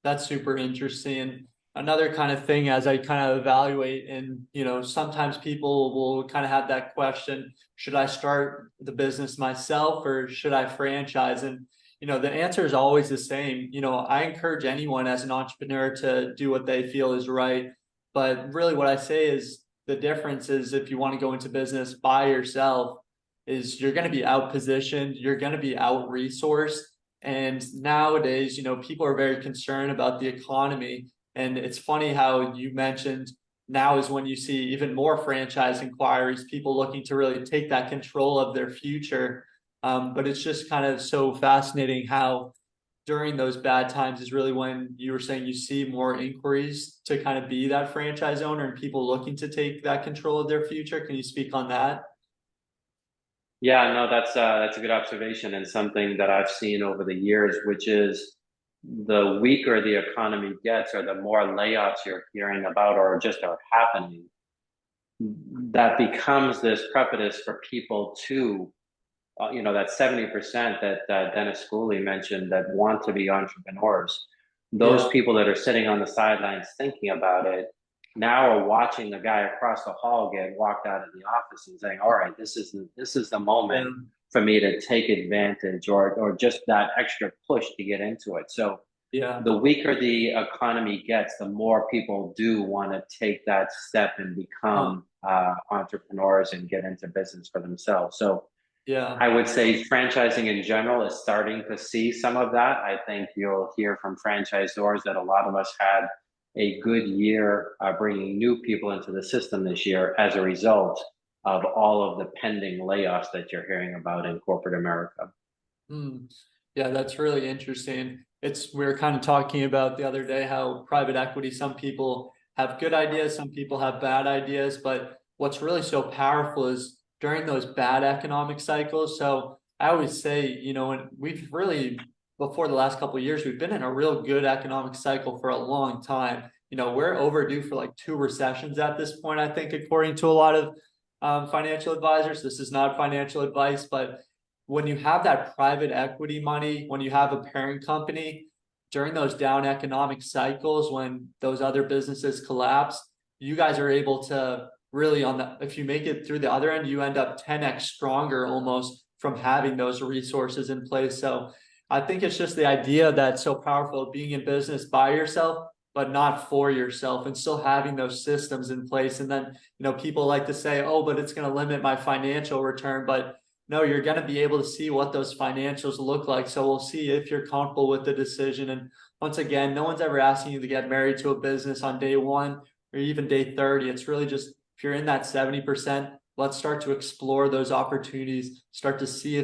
That's super interesting. Another kind of thing as I kind of evaluate, and sometimes people will kind of have that question, should I start the business myself or should I franchise? And the answer is always the same. I encourage anyone as an entrepreneur to do what they feel is right. But really what I say is the difference is if you want to go into business by yourself, is you're going to be out positioned, you're going to be out resourced. And nowadays, people are very concerned about the economy. And it's funny how you mentioned now is when you see even more franchise inquiries, people looking to really take that control of their future. But it's just kind of so fascinating how during those bad times is really when you were saying you see more inquiries to kind of be that franchise owner and people looking to take that control of their future. Can you speak on that? Yeah, no, that's a good observation and something that I've seen over the years, which is the weaker the economy gets or the more layoffs you're hearing about or just are happening, that becomes this preface for people to, that 70% that Dennis Schooley mentioned that want to be entrepreneurs, those Yeah. people that are sitting on the sidelines thinking about it now are watching the guy across the hall get walked out of the office and saying, all right, this is the Yeah. moment for me to take advantage or just that extra push to get into it. So Yeah. the weaker the economy gets, the more people do want to take that step and Huh. become entrepreneurs and get into business for themselves. So Yeah. I would say franchising in general is starting to see some of that. I think you'll hear from franchisors that a lot of us had a good year bringing new people into the system this year as a result of all of the pending layoffs that you're hearing about in corporate America. Hmm. Yeah, that's really interesting. We were kind of talking about the other day how private equity, some people have good ideas, some people have bad ideas, but what's really so powerful is during those bad economic cycles. So I always say, and we've really, before the last couple of years, we've been in a real good economic cycle for a long time. We're overdue for like two recessions at this point, I think, according to a lot of financial advisors. This is not financial advice, but when you have that private equity money, when you have a parent company during those down economic cycles, when those other businesses collapse, you guys are able to really if you make it through the other end, you end up 10x stronger almost from having those resources in place. So I think it's just the idea that's so powerful of being in business by yourself, but not for yourself and still having those systems in place. And then, people like to say, oh, but it's going to limit my financial return. But no, you're going to be able to see what those financials look like. So we'll see if you're comfortable with the decision. And once again, no one's ever asking you to get married to a business on day one or even day 30. It's really just if you're in that 70%, let's start to explore those opportunities, start to see if